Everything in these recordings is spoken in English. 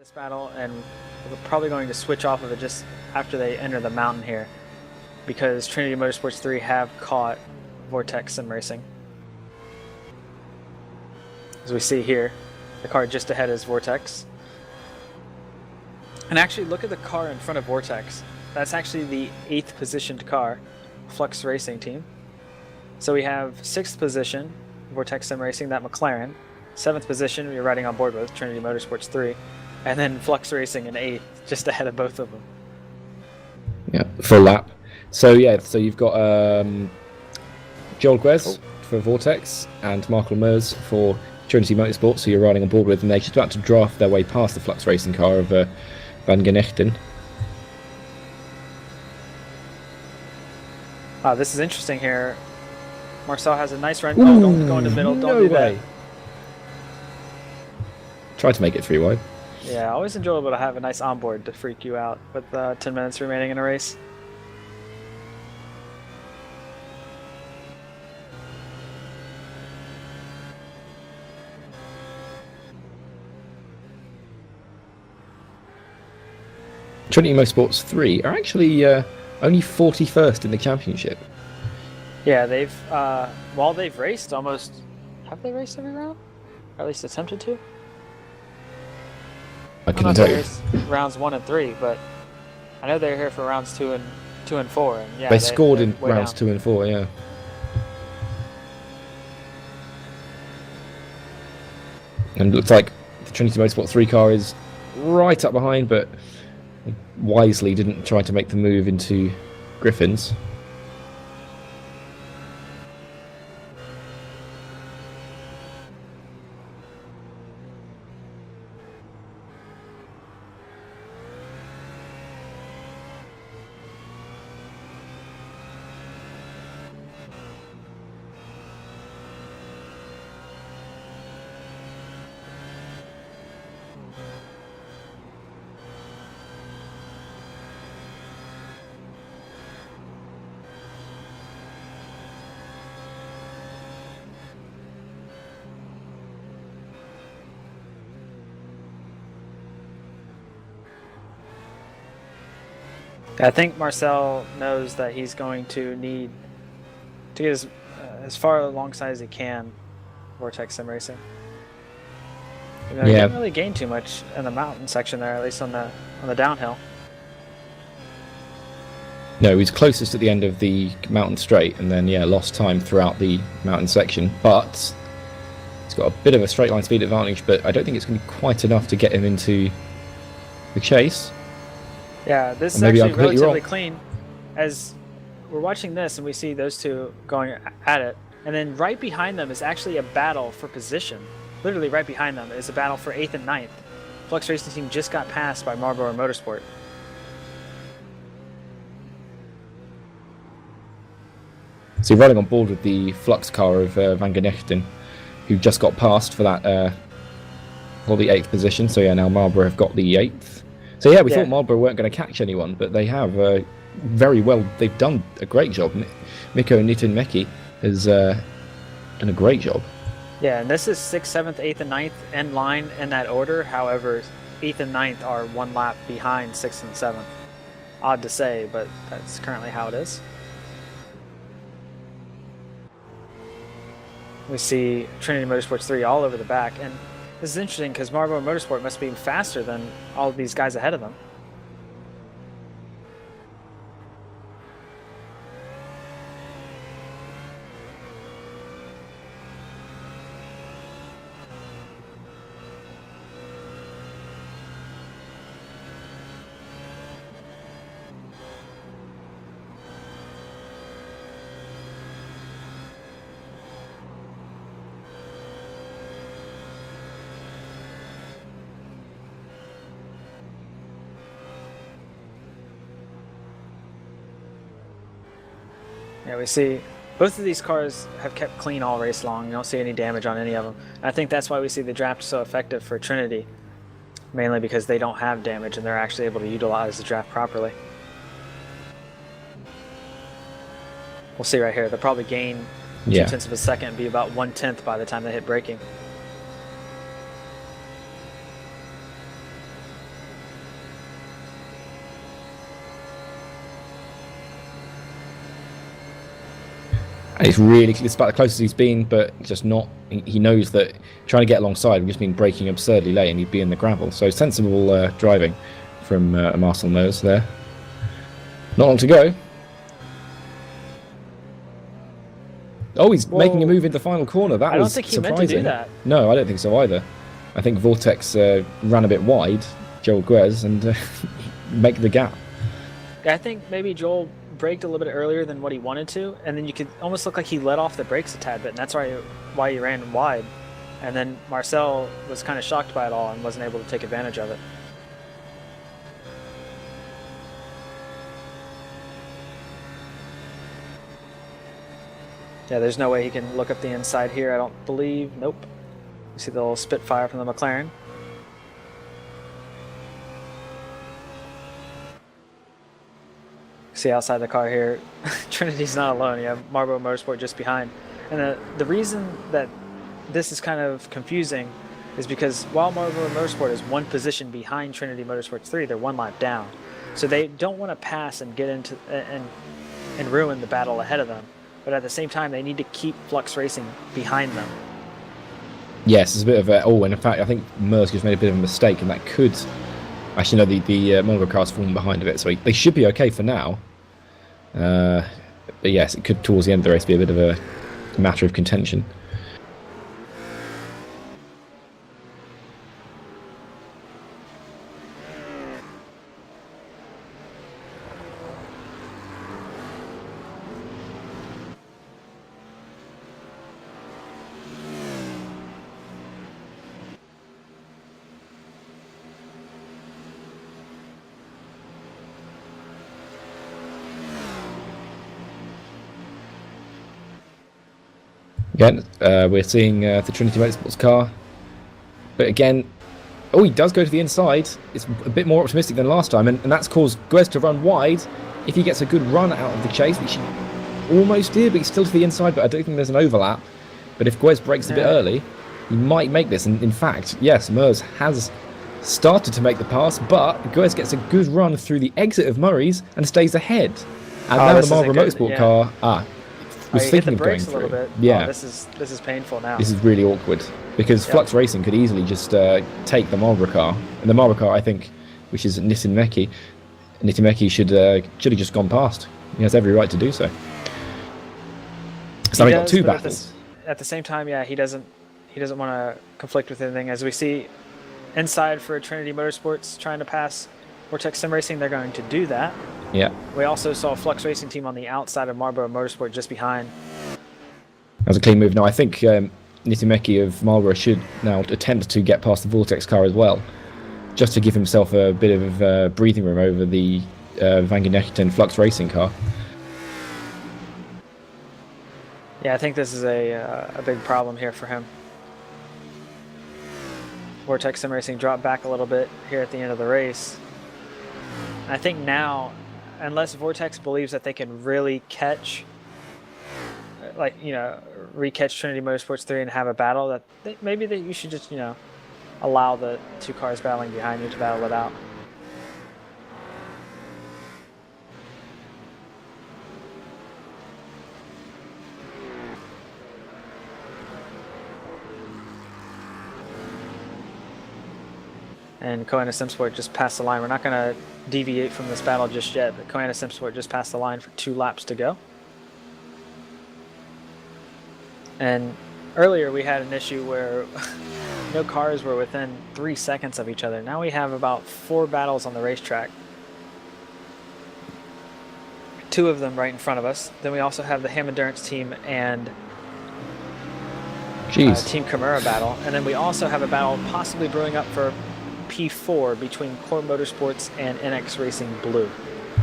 this battle, and we're probably going to switch off of it just after they enter the mountain here, because Trinity Motorsports 3 have caught Vortex Sim Racing. As we see here, the car just ahead is Vortex. And actually, look at the car in front of Vortex. That's actually the 8th positioned car, Flux Racing team. So we have 6th position, Vortex Sim Racing, that McLaren. 7th position, we're riding on board with Trinity Motorsports 3. And then Flux Racing in 8th, just ahead of both of them. Yeah, full lap. So yeah, so you've got Joel Guez for Vortex and Mark Lemers for Trinity Motorsports, who you're riding on board with, and they're just about to draft their way past the Flux Racing car of Van Genechten. Wow, this is interesting here. Marcel has a nice run. Oh, don't go in the middle. Don't do that. Try to make it 3 wide. Yeah, always enjoyable to have a nice onboard to freak you out with 10 minutes remaining in a race. Trinity Motorsports 3 are actually only 41st in the championship. Yeah, they've while they've raced almost, have they raced every round? Or at least attempted to? I couldn't tell you. Rounds 1 and 3, but I know they're here for rounds 2 and 4. And yeah, they scored in rounds down. 2 and 4, yeah. And it looks like the Trinity Motorsport 3 car is right up behind, but wisely didn't try to make the move into Griffin's. I think Marcel knows that he's going to need to get as far alongside as he can Vortex Sim Racing. He didn't really gain too much in the mountain section there, at least on the downhill. No, he was closest at the end of the mountain straight, and then lost time throughout the mountain section. But he's got a bit of a straight line speed advantage, but I don't think it's going to be quite enough to get him into the chase. Yeah, this is actually relatively clean. As we're watching this and we see those two going at it, and then right behind them is actually a battle for position. Literally right behind them is a battle for 8th and 9th. Flux Racing Team just got passed by Marlboro Motorsport. So you're riding on board with the Flux car of Van Genechten, who just got passed for that for the 8th position. So yeah, now Marlboro have got the 8th. So yeah, we thought Marlboro weren't going to catch anyone, but they have very well. They've done a great job. Mikko Nitinmäki has done a great job. Yeah, and this is 6th, 7th, 8th, and 9th in line in that order. However, 8th and 9th are 1 lap behind 6th and 7th. Odd to say, but that's currently how it is. We see Trinity Motorsports 3 all over the back, and this is interesting because Marlboro Motorsport must be faster than all of these guys ahead of them. Yeah, we see both of these cars have kept clean all race long. You don't see any damage on any of them. And I think that's why we see the draft so effective for Trinity, mainly because they don't have damage and they're actually able to utilize the draft properly. We'll see right here. They'll probably gain 0.2 of a second and be about 1/10 by the time they hit braking. And it's about the closest he's been, but just not. He knows that trying to get alongside would just mean braking absurdly late and he'd be in the gravel. So sensible driving from Marcel Meurs there. Not long to go. Oh, he's making a move into the final corner. That was surprising. I don't think he meant to do that. No, I don't think so either. I think Vortex ran a bit wide, Joel Guez, and make the gap. I think maybe Joel braked a little bit earlier than what he wanted to, and then you could almost look like he let off the brakes a tad bit, and that's why he ran wide. And then Marcel was kind of shocked by it all and wasn't able to take advantage of it. Yeah, there's no way he can look up the inside here, I don't believe. Nope. You see the little Spitfire from the McLaren. See outside the car here, Trinity's not alone. You have Marlboro Motorsport just behind. And the reason that this is kind of confusing is because while Marlboro Motorsport is one position behind Trinity Motorsports 3, they're one lap down. So they don't want to pass and get into and ruin the battle ahead of them. But at the same time, they need to keep Flux Racing behind them. Yes, it's a bit of a... Oh, and in fact, I think Meurs just made a bit of a mistake, and that could... Actually, no, the Marlboro car's fallen behind a bit, so they should be okay for now. But yes, it could, towards the end of the race, be a bit of a matter of contention. Again, we're seeing the Trinity Motorsports car, but again, oh, he does go to the inside. It's a bit more optimistic than last time, and that's caused Guez to run wide. If he gets a good run out of the chase, which he almost did, but he's still to the inside, but I don't think there's an overlap. But if Guez brakes a bit early, he might make this, and in fact, yes, Meurs has started to make the pass, but Guez gets a good run through the exit of Murray's and stays ahead. And now the Marlboro Motorsport car... was thinking of going through. Yeah, this is painful now. This is really awkward because Flux Racing could easily just take the Marlboro car, and the Marlboro car, I think, which is Nitimeki should have just gone past. He has every right to do so. So we got two battles. At the same time, yeah, he doesn't want to conflict with anything. As we see inside for Trinity Motorsports trying to pass Vortex Sim Racing, they're going to do that. Yeah. We also saw Flux Racing team on the outside of Marlboro Motorsport just behind. That was a clean move. Now, I think Nitimeki of Marlboro should now attempt to get past the Vortex car as well, just to give himself a bit of breathing room over the Van Genechten Flux Racing car. Yeah, I think this is a big problem here for him. Vortex Sim Racing dropped back a little bit here at the end of the race. I think now, unless Vortex believes that they can really catch, re-catch Trinity Motorsports 3 and have a battle, maybe you should just, allow the two cars battling behind you to battle it out. And Koena Simsport just passed the line. We're not going to deviate from this battle just yet, but Koena Simsport just passed the line for 2 laps to go. And earlier we had an issue where no cars were within 3 seconds of each other. Now we have about 4 battles on the racetrack. 2 of them right in front of us. Then we also have the Ham Endurance team and Team Kimura battle. And then we also have a battle possibly brewing up for P4 between Core Motorsports and NX Racing Blue.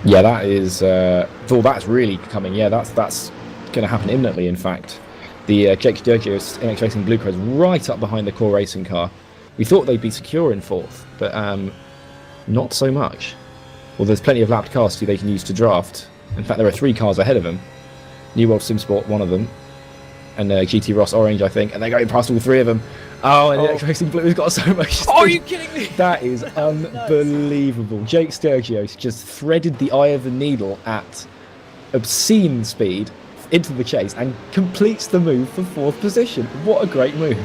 Yeah, that is... that's really coming. Yeah, that's going to happen imminently, in fact. The Jake Sturgis NX Racing Blue car is right up behind the Core Racing car. We thought they'd be secure in 4th, but not so much. Well, there's plenty of lapped cars they can use to draft. In fact, there are 3 cars ahead of them. New World Simsport, one of them. And GT Ross Orange, I think. And they're going past all 3 of them. Oh, and NX Racing Blue has got so much speed. Oh, are you kidding me? That is unbelievable. Jake Sturgios just threaded the eye of the needle at obscene speed into the chase and completes the move for 4th position. What a great move.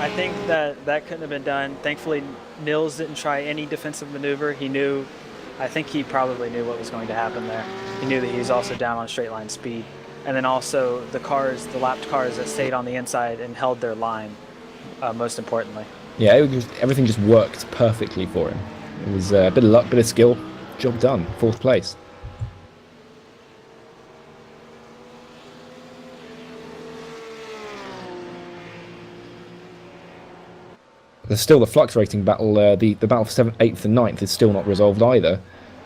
I think that couldn't have been done. Thankfully, Nils didn't try any defensive maneuver. I think he probably knew what was going to happen there. He knew that he was also down on straight line speed. And then also the lapped cars that stayed on the inside and held their line, most importantly. Yeah, everything just worked perfectly for him. It was a bit of luck, bit of skill. Job done. 4th place. There's still the Flux Racing battle. The battle for 7th, 8th and 9th is still not resolved either.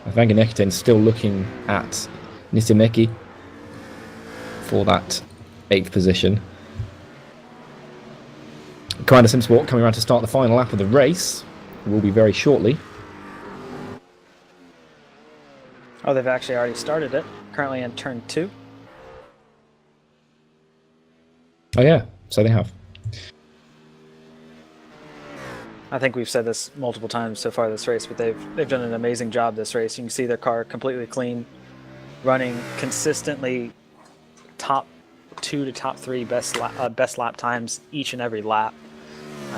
Van Genekten still looking at Nisimeki for that 8th position. Commander Simsport coming around to start the final lap of the race. It will be very shortly. Oh, they've actually already started it. Currently in turn 2. Oh yeah, so they have. I think we've said this multiple times so far this race, but they've done an amazing job this race. You can see their car completely clean, running consistently top 2 to top 3 best lap times each and every lap.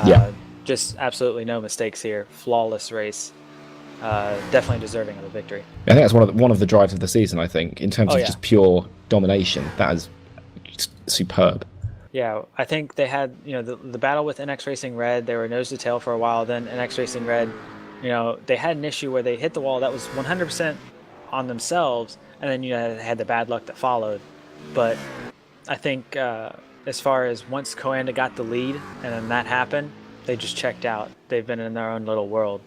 Yeah. Just absolutely no mistakes here. Flawless race. Definitely deserving of the victory. I think that's one of the drives of the season, I think, in terms of just pure domination. That is superb. Yeah, I think they had, the battle with NX Racing Red, they were nose to tail for a while. Then NX Racing Red, they had an issue where they hit the wall that was 100% on themselves, and then they had the bad luck that followed. But I think as far as once Coanda got the lead and then that happened, they just checked out. They've been in their own little world.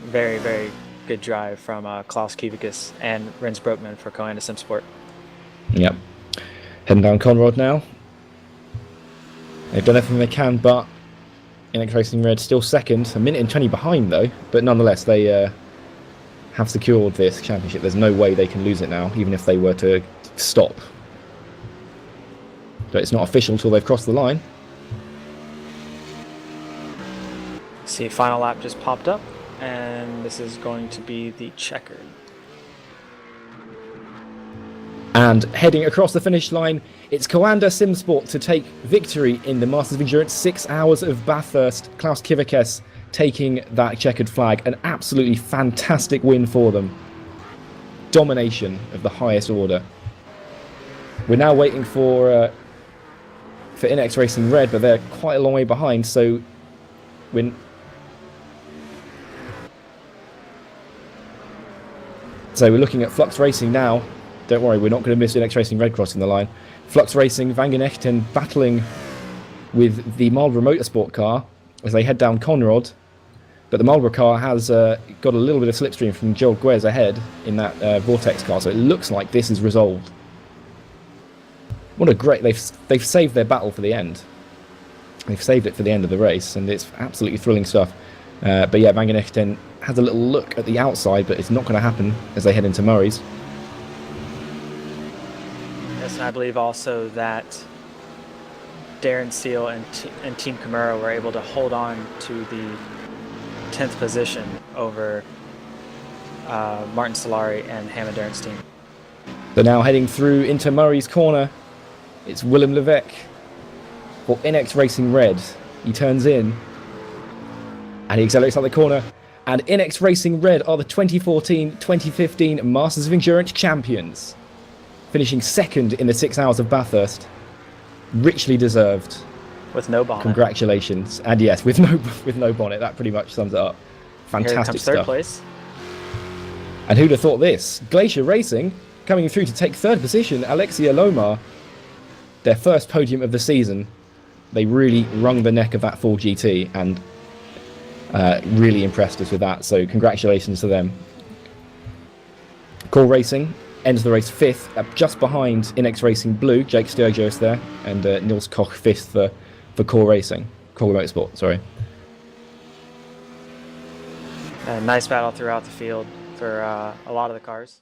Very, very good drive from Klaus Kivicus and Rens Broekman for Coanda Simsport. Yep. Heading down Conrad now. They've done everything they can, but NX Racing Red still second. A minute and 20 behind, though. But nonetheless, they have secured this championship. There's no way they can lose it now, even if they were to stop. But it's not official until they've crossed the line. See, final lap just popped up, and this is going to be the checkered. And heading across the finish line, it's Coanda Simsport to take victory in the Masters of Endurance 6 Hours of Bathurst. Klaus Kivicus taking that checkered flag. An absolutely fantastic win for them. Domination of the highest order. We're now waiting for NX Racing Red, but they're quite a long way behind, so we're looking at Flux Racing now. Don't worry, we're not going to miss NX Racing Red crossing the line. Flux Racing, Van Genekten battling with the Marlboro Motorsport car as they head down Conrad. But the Marlboro car has got a little bit of slipstream from Joel Guez ahead in that Vortex car, so it looks like this is resolved. What a great... They've saved their battle for the end. They've saved it for the end of the race, and it's absolutely thrilling stuff. But yeah, Van Genekten has a little look at the outside, but it's not going to happen as they head into Murray's. Yes, and I believe also that Darren Steele and Team Camaro were able to hold on to the 10th position over Martin Solari and Hammond Darren's team. They're now heading through into Murray's corner. It's Willem Levesque for NX Racing Red. He turns in and he accelerates out the corner. And NX Racing Red are the 2014-2015 Masters of Endurance champions, finishing second in the 6 Hours of Bathurst. Richly deserved. With no bonnet. Congratulations. And yes, with no bonnet. That pretty much sums it up. Fantastic Here comes stuff. third place. And who'd have thought this? Glacier Racing coming through to take third position. Alexia Lomar, their first podium of the season. They really wrung the neck of that Ford GT and really impressed us with that. So congratulations to them. Core Racing ends the race fifth, just behind NX Racing Blue. Jake Sturgis there, and Niels Koch fifth for Core Racing. Core Motorsport, sorry. Nice battle throughout the field for a lot of the cars.